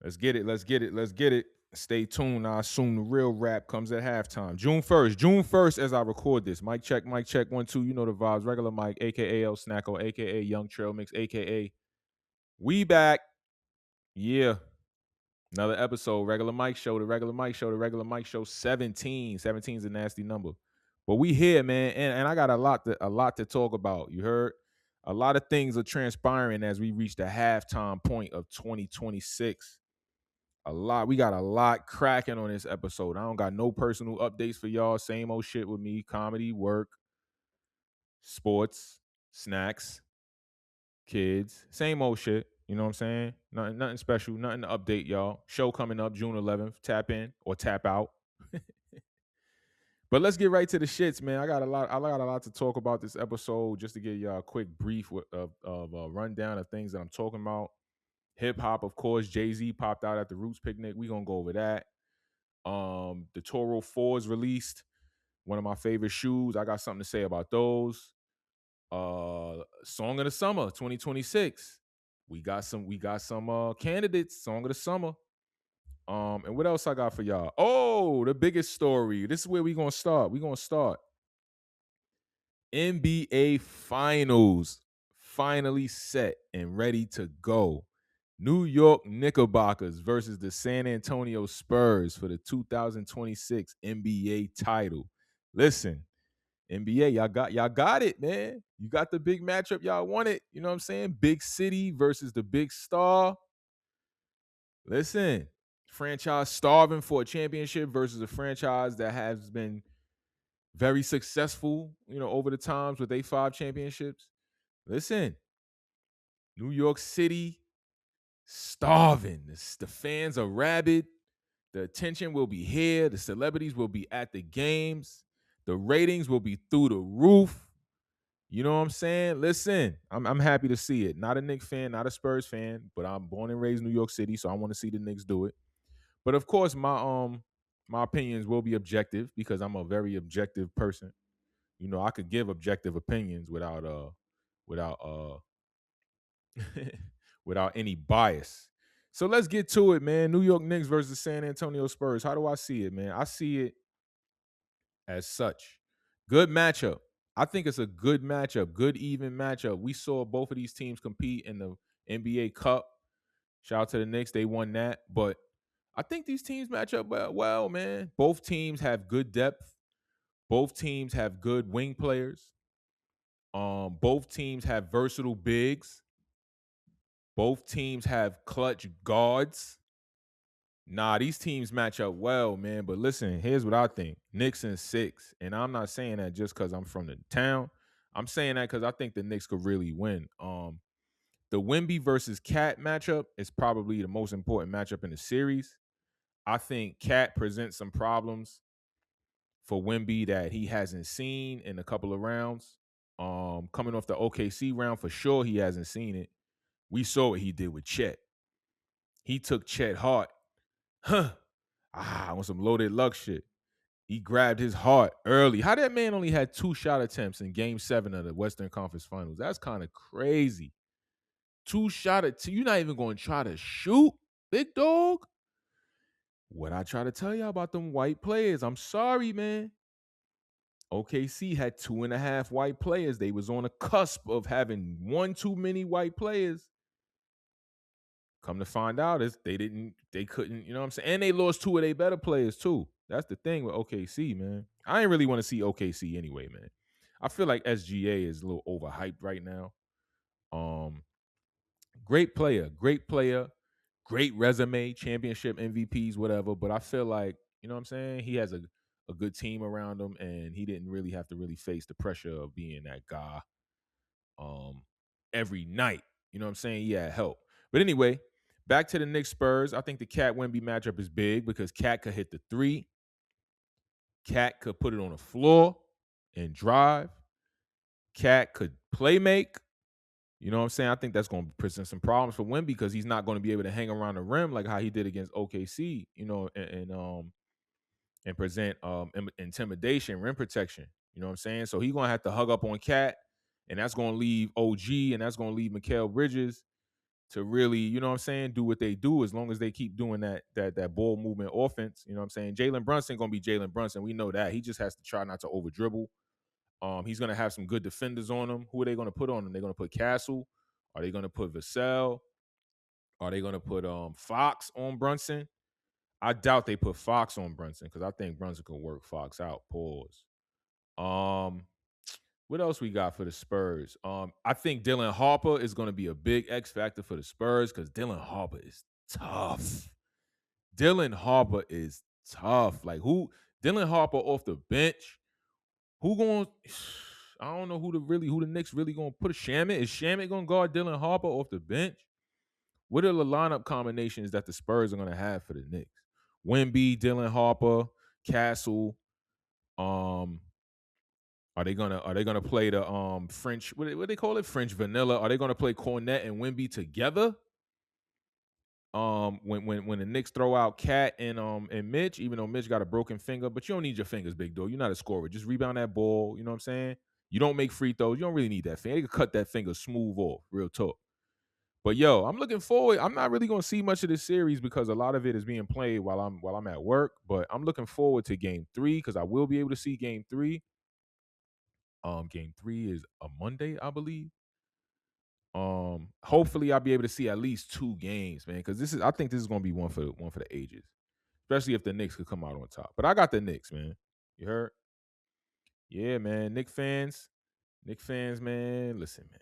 Let's get it. Let's get it. Let's get it. Stay tuned. I assume the real rap comes at halftime. June 1st. June 1st as I record this. Mic check, 1, 2. You know the vibes. Regular Mike, aka El Snacko, aka Young Trail Mix, aka we back. Yeah. Another episode. Regular Mike Show. The Regular Mike Show. The Regular Mike Show 17. 17 is a nasty number. But we here, man. And I got a lot to talk about. You heard? A lot of things are transpiring as we reach the halftime point of 2026. We got a lot cracking on this episode. I don't got no personal updates for y'all. Same old shit with me. Comedy, work, sports, snacks, kids. Same old shit. You know what I'm saying? Nothing special. Nothing to update y'all. Show coming up June 11th. Tap in or tap out. But let's get right to the shits, man. I got a lot to talk about this episode. Just to give y'all a quick brief of a rundown of things that I'm talking about. Hip hop, of course. Jay-Z popped out at the Roots picnic. We gonna go over that. The Toro 4s released. One of my favorite shoes. I got something to say about those. Song of the Summer 2026. We got some candidates. Song of the Summer. And what else I got for y'all? Oh, the biggest story. This is where we gonna start. NBA Finals finally set and ready to go. New York Knickerbockers versus the San Antonio Spurs for the 2026 NBA title. Listen, NBA, y'all got it, man. You got the big matchup y'all wanted. You know what I'm saying? Big city versus the big star. Listen, franchise starving for a championship versus a franchise that has been very successful, over the times with their 5 championships. Listen, New York City starving. The fans are rabid. The attention will be here. The celebrities will be at the games. The ratings will be through the roof. You know what I'm saying? Listen, I'm happy to see it. Not a Knicks fan, not a Spurs fan, but I'm born and raised in New York City, so I want to see the Knicks do it. But of course, my opinions will be objective because I'm a very objective person. I could give objective opinions without without any bias. So let's get to it, man. New York Knicks versus San Antonio Spurs. How do I see it, man? I see it as such. Good matchup. I think it's a good matchup, good even matchup. We saw both of these teams compete in the NBA Cup. Shout out to the Knicks. They won that. But I think these teams match up well, man. Both teams have good depth. Both teams have good wing players. Both teams have versatile bigs. Both teams have clutch guards. Nah, these teams match up well, man. But listen, here's what I think. Knicks in 6. And I'm not saying that just because I'm from the town. I'm saying that because I think the Knicks could really win. The Wemby versus Cat matchup is probably the most important matchup in the series. I think Cat presents some problems for Wemby that he hasn't seen in a couple of rounds. Coming off the OKC round, for sure he hasn't seen it. We saw what he did with Chet. He took Chet hard. On some loaded luck shit. He grabbed his heart early. How that man only had 2 shot attempts in Game 7 of the Western Conference Finals? That's kind of crazy. 2 shot attempts. You're not even going to try to shoot, big dog? What I try to tell y'all about them white players, I'm sorry, man. OKC had 2.5 white players. They was on a cusp of having 1 too many white players. Come to find out is they couldn't, you know what I'm saying? And they lost 2 of their better players too. That's the thing with OKC, man. I ain't really want to see OKC anyway, man. I feel like SGA is a little overhyped right now. Great player, great resume, championship MVPs, whatever. But I feel like, you know what I'm saying? He has a good team around him, and he didn't really have to really face the pressure of being that guy every night. You know what I'm saying? He had help. But anyway, back to the Knicks Spurs. I think the Cat Wemby matchup is big because Cat could hit the 3. Cat could put it on the floor and drive. Cat could play make. You know what I'm saying? I think that's going to present some problems for Wemby because he's not going to be able to hang around the rim like how he did against OKC, and present intimidation, rim protection. You know what I'm saying? So he's going to have to hug up on Cat, and that's going to leave OG, and that's going to leave Mikal Bridges to really, you know what I'm saying, do what they do as long as they keep doing that ball movement offense. You know what I'm saying? Jalen Brunson gonna be Jalen Brunson. We know that. He just has to try not to over dribble. He's gonna have some good defenders on him. Who are they gonna put on him? They're gonna put Castle. Are they gonna put Vassell? Are they gonna put Fox on Brunson? I doubt they put Fox on Brunson because I think Brunson can work Fox out. Pause. What else we got for the Spurs? I think Dylan Harper is going to be a big X factor for the Spurs because Dylan Harper is tough. Dylan Harper is tough. Like Dylan Harper off the bench. Who going? I don't know who the Knicks really going to put. Shamet? Is Shamet going to guard Dylan Harper off the bench? What are the lineup combinations that the Spurs are going to have for the Knicks? Wemby, Dylan Harper, Castle. Are they gonna play the French? What do they call it? French vanilla. Are they gonna play Cornette and Wemby together? When the Knicks throw out Cat and Mitch, even though Mitch got a broken finger, but you don't need your fingers, big dog. You're not a scorer. Just rebound that ball. You know what I'm saying? You don't make free throws. You don't really need that finger. They can cut that finger smooth off. Real talk. But yo, I'm looking forward. I'm not really gonna see much of this series because a lot of it is being played while I'm at work. But I'm looking forward to Game 3 because I will be able to see Game 3. Game 3 is a Monday, I believe. Hopefully I'll be able to see at least 2 games, man, because I think this is gonna be one for the ages, especially if the Knicks could come out on top. But I got the Knicks, man. You heard? Yeah, man. Knicks fans, man. Listen, man.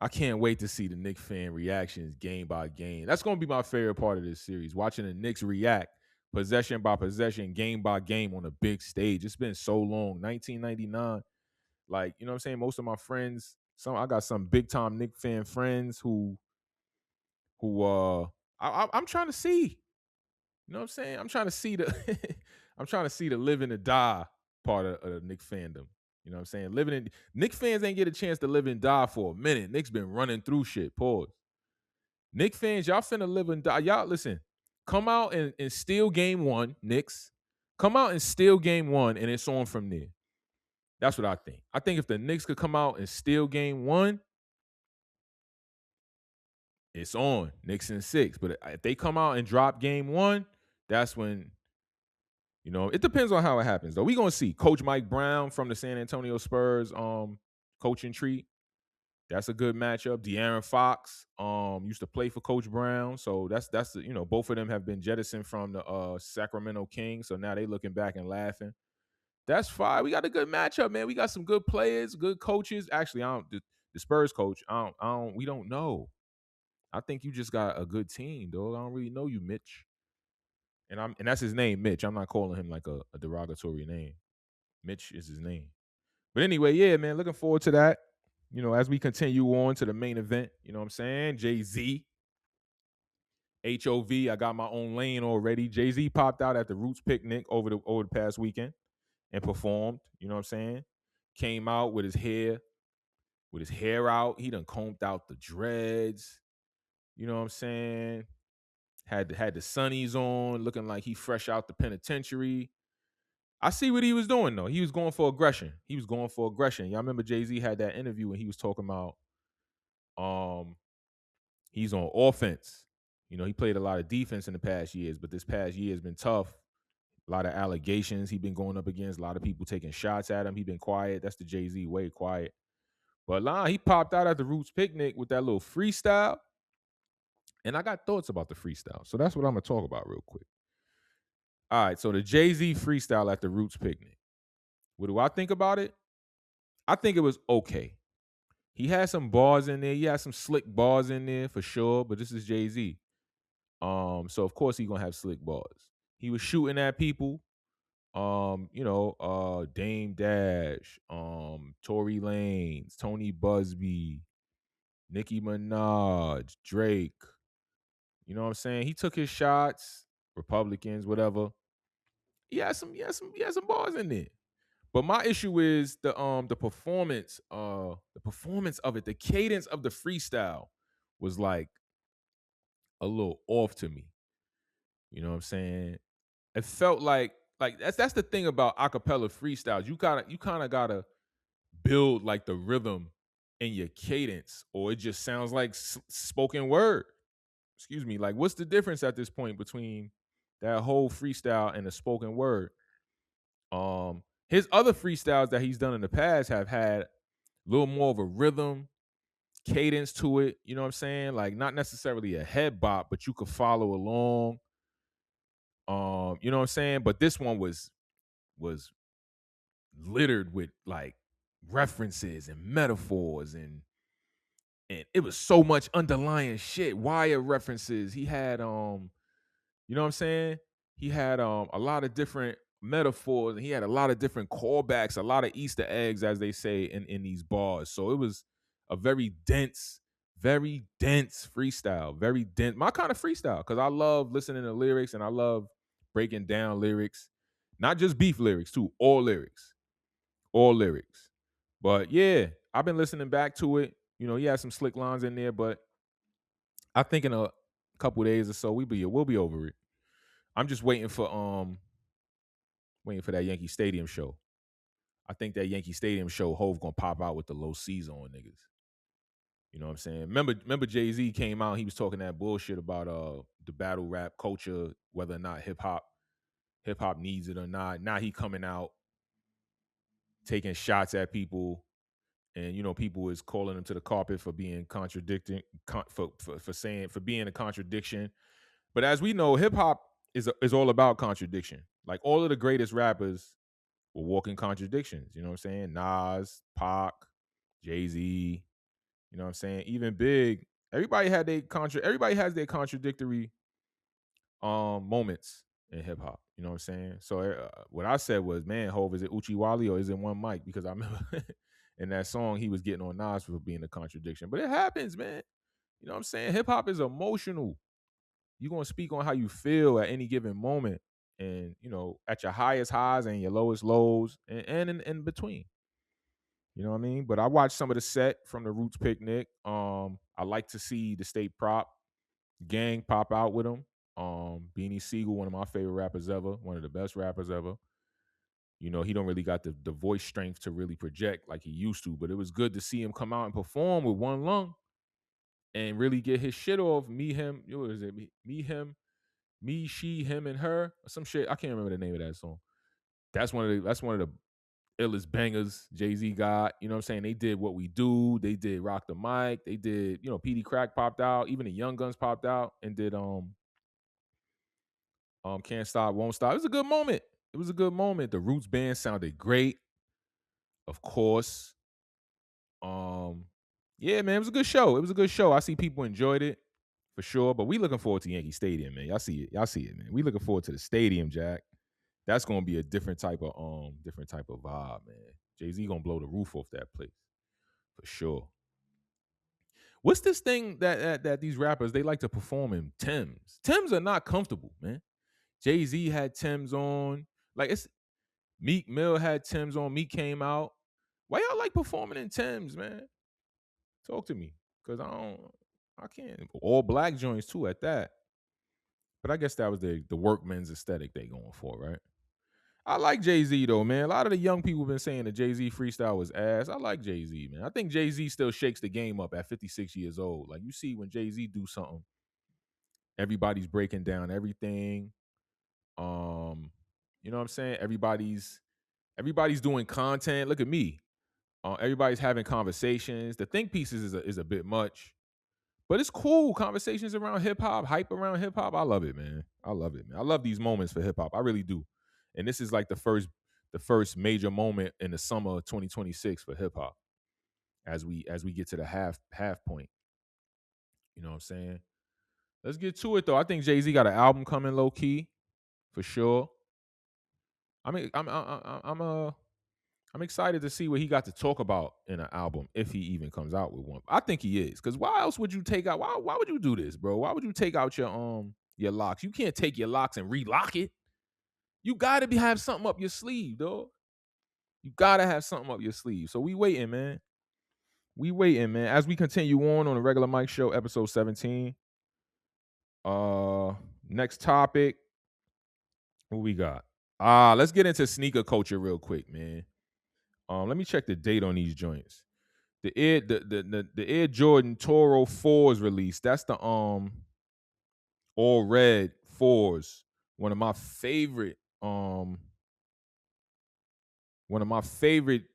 I can't wait to see the Knicks fan reactions game by game. That's gonna be my favorite part of this series, watching the Knicks react possession by possession, game by game on a big stage. It's been so long. 1999. Like, you know what I'm saying? Most of my friends, I got some big time Knicks fan friends who I'm trying to see. You know what I'm saying? I'm trying to see the I'm trying to see the live and the die part of the Knicks fandom. You know what I'm saying? Knicks fans ain't get a chance to live and die for a minute. Knicks been running through shit. Pause. Knicks fans, y'all finna live and die. Y'all listen, come out and steal game 1, Knicks. Come out and steal game 1, and it's on from there. That's what I think. I think if the Knicks could come out and steal game 1, it's on. Knicks in 6. But if they come out and drop game 1, that's when, it depends on how it happens, though. We're going to see. Coach Mike Brown from the San Antonio Spurs coaching tree. That's a good matchup. De'Aaron Fox used to play for Coach Brown. So that's both of them have been jettisoned from the Sacramento Kings. So now they looking back and laughing. That's fine. We got a good matchup, man. We got some good players, good coaches. Actually, the Spurs coach, we don't know. I think you just got a good team, dog. I don't really know you, Mitch. And that's his name, Mitch. I'm not calling him like a derogatory name. Mitch is his name. But anyway, yeah, man, looking forward to that. As we continue on to the main event, you know what I'm saying? Jay-Z, HOV, I got my own lane already. Jay-Z popped out at the Roots picnic over the past weekend and performed, you know what I'm saying? Came out with his hair out. He done combed out the dreads. You know what I'm saying? Had the sunnies on, looking like he fresh out the penitentiary. I see what he was doing, though. He was going for aggression. Y'all remember Jay-Z had that interview when he was talking about he's on offense. He played a lot of defense in the past years, but this past year has been tough. A lot of allegations he been going up against. A lot of people taking shots at him. He been quiet. That's the Jay-Z way, quiet. But he popped out at the Roots picnic with that little freestyle. And I got thoughts about the freestyle. So that's what I'm going to talk about real quick. All right, so the Jay-Z freestyle at the Roots picnic. What do I think about it? I think it was okay. He had some bars in there. He had some slick bars in there for sure, but this is Jay-Z. So of course he's going to have slick bars. He was shooting at people. Dame Dash, Tory Lanez, Tony Busby, Nicki Minaj, Drake. You know what I'm saying? He took his shots, Republicans, whatever. He had some bars in there. But my issue is the performance of it. The cadence of the freestyle was like a little off to me. You know what I'm saying? It felt like that's the thing about acapella freestyles. You kind of gotta build like the rhythm in your cadence, or it just sounds like spoken word. Excuse me. Like, what's the difference at this point between that whole freestyle and the spoken word? His other freestyles that he's done in the past have had a little more of a rhythm, cadence to it. You know what I'm saying? Like, not necessarily a head bop, but you could follow along. You know what I'm saying? But this one was littered with like references and metaphors, and it was so much underlying shit, wire references. He had you know what I'm saying? He had a lot of different metaphors, and he had a lot of different callbacks, a lot of Easter eggs, as they say in these bars. So it was a very dense freestyle, very dense, my kind of freestyle, because I love listening to lyrics and I love breaking down lyrics, not just beef lyrics too, all lyrics. But yeah, I've been listening back to it. You know, he had some slick lines in there, but I think in a couple days or so we'll be over it. I'm just waiting for that Yankee Stadium show. I think that Yankee Stadium show, Hove gonna pop out with the low C's on niggas. You know what I'm saying? Remember Jay-Z came out, he was talking that bullshit about the battle rap culture, whether or not hip hop needs it or not. Now he coming out taking shots at people, and you know, people is calling him to the carpet for being contradicting, for being a contradiction. But as we know, hip hop is all about contradiction. Like, all of the greatest rappers were walking contradictions. You know what I'm saying? Nas, Pac, Jay-Z. You know what I'm saying? Even Big. Everybody has their contradictory moments in hip hop. You know what I'm saying? So what I said was, man, Hove, is it Uchi Wally or is it one mic? Because I remember in that song he was getting on Nas for being a contradiction. But it happens, man. You know what I'm saying? Hip hop is emotional. You're gonna speak on how you feel at any given moment, and you know, at your highest highs and your lowest lows, and in between. You know what I mean? But I watched some of the set from the Roots picnic. I like to see the State Prop gang pop out with him. Beanie Siegel, one of my favorite rappers ever, one of the best rappers ever. You know, he don't really got the voice strength to really project like he used to, but it was good to see him come out and perform with one lung and really get his shit off. Me, him, what is it? Me, him, me, she, him, and her, or some shit. I can't remember the name of that song. That's one of the illest bangers Jay-Z got. You know what I'm saying? They did What We Do. They did Rock the Mic. They did, you know, PD Crack popped out. Even the Young Guns popped out and did Can't Stop, Won't Stop. It was a good moment. The Roots band sounded great, of course. Yeah, man, it was a good show. I see people enjoyed it for sure. But we looking forward to Yankee Stadium, man. Y'all see it, man. We looking forward to the stadium, Jack. That's gonna be a different type of vibe, man. Jay-Z gonna blow the roof off that place for sure. What's this thing that these rappers, they like to perform in Timbs? Timbs are not comfortable, man. Jay-Z had Timbs on. Like, it's Meek Mill had Timbs on. Meek came out. Why y'all like performing in Timbs, man? Talk to me, cause I can't. All black joints too at that. But I guess that was the workman's aesthetic they going for, right? I like Jay-Z though, man. A lot of the young people been saying the Jay-Z freestyle was ass. I like Jay-Z, man. I think Jay-Z still shakes the game up at 56 years old. Like, you see when Jay-Z do something, everybody's breaking down everything. You know what I'm saying? Everybody's doing content. Look at me. Everybody's having conversations. The think pieces is a bit much, but it's cool. Conversations around hip hop, hype around hip hop. I love it, man. I love these moments for hip hop. I really do. And this is like the first major moment in the summer of 2026 for hip hop as we get to the half point. You know what I'm saying? Let's get to it though. I think Jay-Z got an album coming, low key, for sure. I mean, I'm excited to see what he got to talk about in an album, if he even comes out with one. I think he is, because why else would you take out? Why would you do this, bro? Why would you take out your locks? You can't take your locks and relock it. You gotta have something up your sleeve, dog. You gotta have something up your sleeve. So we waiting, man. As we continue on the Regular Mike Show, episode 17. Next topic. What we got? Let's get into sneaker culture real quick, man. Let me check the date on these joints. the Air Jordan Toro 4s released. That's the all red 4s. One of my favorite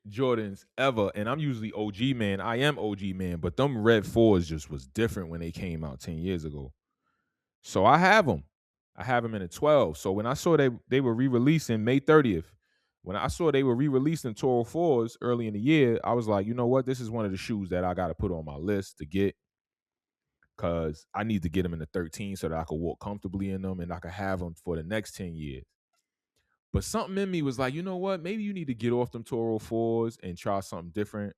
Jordans ever. And I'm usually OG man. I am OG man, but them red 4s just was different when they came out 10 years ago. So I have them. I have them in a 12. So when I saw they were re-releasing May 30th, when I saw they were re-releasing Toro 4s early in the year, I was like, you know what? This is one of the shoes that I got to put on my list to get, because I need to get them in the 13 so that I could walk comfortably in them and I could have them for the next 10 years. But something in me was like, you know what? Maybe you need to get off them Toro 4s and try something different.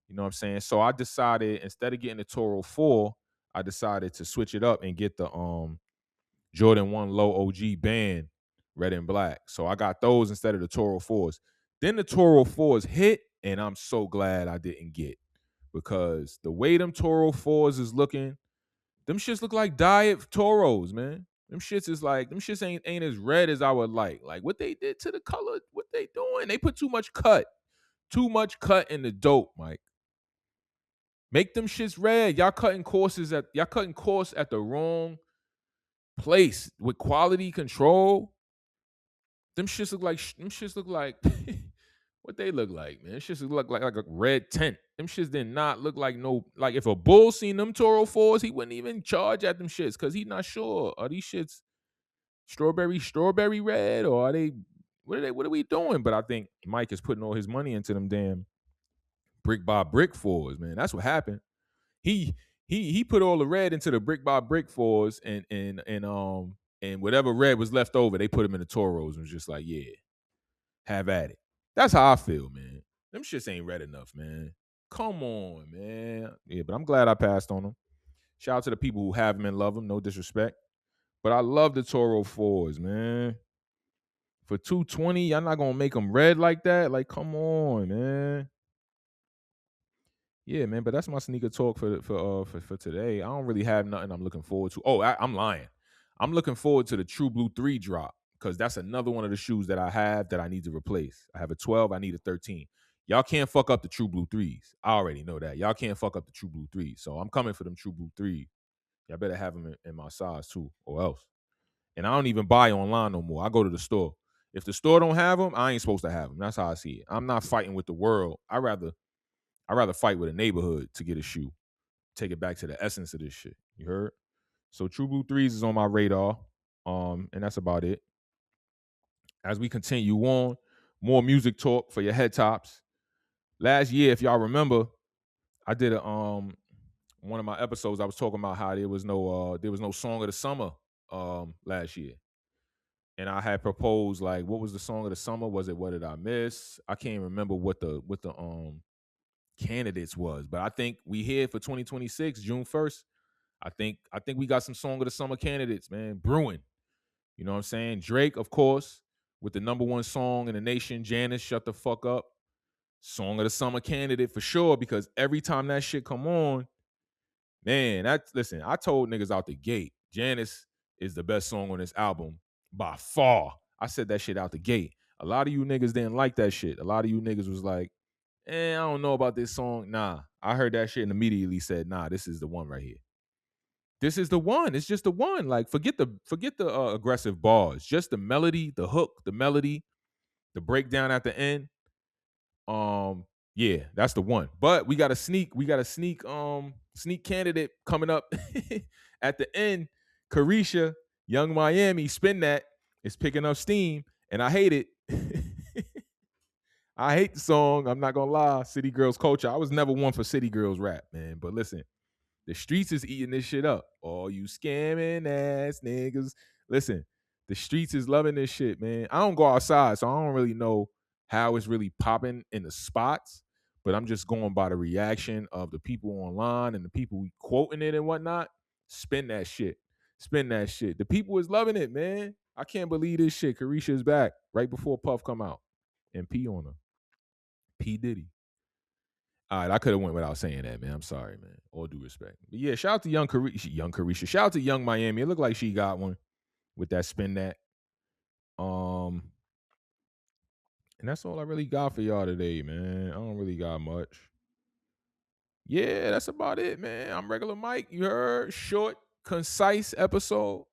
You know what I'm saying? So I decided, instead of getting the Toro 4, I decided to switch it up and get the Jordan 1 Low OG band, red and black. So I got those instead of the Toro 4s. Then the Toro 4s hit, and I'm so glad I didn't get, because the way them Toro 4s is looking, them shits look like diet Toros, man. Them shits ain't as red as I would like. Like what they did to the color, what they doing? They put too much cut in the dope, Mike. Make them shits red. Y'all cutting course at the wrong place with quality control. Them shits look like what they look like, man. Them shits look like a red tent. Them shits did not look like no, like if a bull seen them Toro 4s, he wouldn't even charge at them shits, because he not sure. Are these shits strawberry red, or are they what are we doing? But I think Mike is putting all his money into them damn brick by brick 4s, man. That's what happened. He put all the red into the brick by brick 4s, and whatever red was left over, they put them in the Toros and was just like, yeah, have at it. That's how I feel, man. Them shits ain't red enough, man. Come on, man. Yeah, but I'm glad I passed on them. Shout out to the people who have them and love them. No disrespect. But I love the Toro 4s, man. For $220, y'all not gonna make them red like that? Like, come on, man. Yeah, man. But that's my sneaker talk for today. I don't really have nothing I'm looking forward to. Oh, I'm lying. I'm looking forward to the True Blue 3 drop, because that's another one of the shoes that I have that I need to replace. I have a 12. I need a 13. Y'all can't fuck up the True Blue 3s. I already know that. Y'all can't fuck up the True Blue 3s. So I'm coming for them True Blue 3s. Y'all better have them in my size too, or else. And I don't even buy online no more. I go to the store. If the store don't have them, I ain't supposed to have them. That's how I see it. I'm not fighting with the world. I rather fight with a neighborhood to get a shoe. Take it back to the essence of this shit. You heard? So True Blue 3s is on my radar. And that's about it. As we continue on, more music talk for your head tops. Last year, if y'all remember, I did a one of my episodes. I was talking about how there was no song of the summer last year. And I had proposed, like, what was the song of the summer? Was it What Did I Miss? I can't remember what the candidates was, but I think we here for 2026, June 1st. I think we got some song of the summer candidates, man, brewing. You know what I'm saying? Drake, of course, with the #1 song in the nation, Janice, Shut the Fuck Up. Song of the summer candidate for sure, because every time that shit come on, man, listen, I told niggas out the gate, Janice is the best song on this album by far. I said that shit out the gate. A lot of you niggas didn't like that shit. A lot of you niggas was like, I don't know about this song. Nah, I heard that shit and immediately said, nah, this is the one right here. This is the one. It's just the one. Like, forget the aggressive bars. Just the melody, the hook, the melody, the breakdown at the end. Yeah, that's the one. But we got a sneak candidate coming up at the end. Carisha, Young Miami, Spin That is picking up steam, and I hate it. I hate the song. I'm not gonna lie. City Girls culture. I was never one for City Girls rap, man. But listen, the streets is eating this shit up. All you scamming ass niggas. Listen, the streets is loving this shit, man. I don't go outside, so I don't really know how it's really popping in the spots. But I'm just going by the reaction of the people online and the people quoting it and whatnot. Spin that shit. Spin that shit. The people is loving it, man. I can't believe this shit. Carisha is back right before Puff come out and pee on her. P. Diddy. All right, I could have went without saying that, man. I'm sorry, man. All due respect. But yeah, shout out to Young Carisha. Shout out to Young Miami. It looked like she got one with that Spin That. And that's all I really got for y'all today, man. I don't really got much. Yeah, that's about it, man. I'm Regular Mike. You heard? Short, concise episode.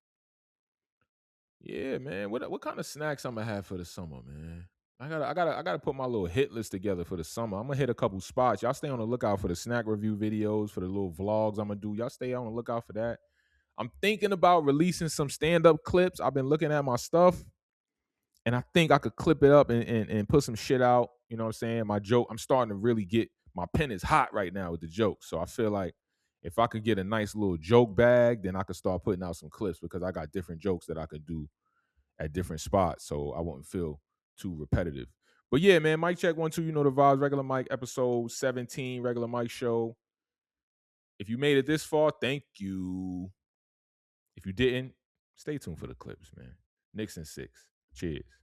Yeah, man. What kind of snacks I'm gonna have for the summer, man? I gotta put my little hit list together for the summer. I'm gonna hit a couple spots. Y'all stay on the lookout for the snack review videos, for the little vlogs I'm gonna do. Y'all stay on the lookout for that. I'm thinking about releasing some stand-up clips. I've been looking at my stuff, and I think I could clip it up and put some shit out. You know what I'm saying? My joke, I'm starting to really get my pen is hot right now with the jokes. So I feel like if I could get a nice little joke bag, then I could start putting out some clips because I got different jokes that I could do at different spots. So I won't feel too repetitive. But yeah, man, mic check 1, 2, you know the vibes. Regular Mike, episode 17, Regular Mike show. If you made it this far, thank you. If you didn't, stay tuned for the clips, man. Knicks in 6. Cheers.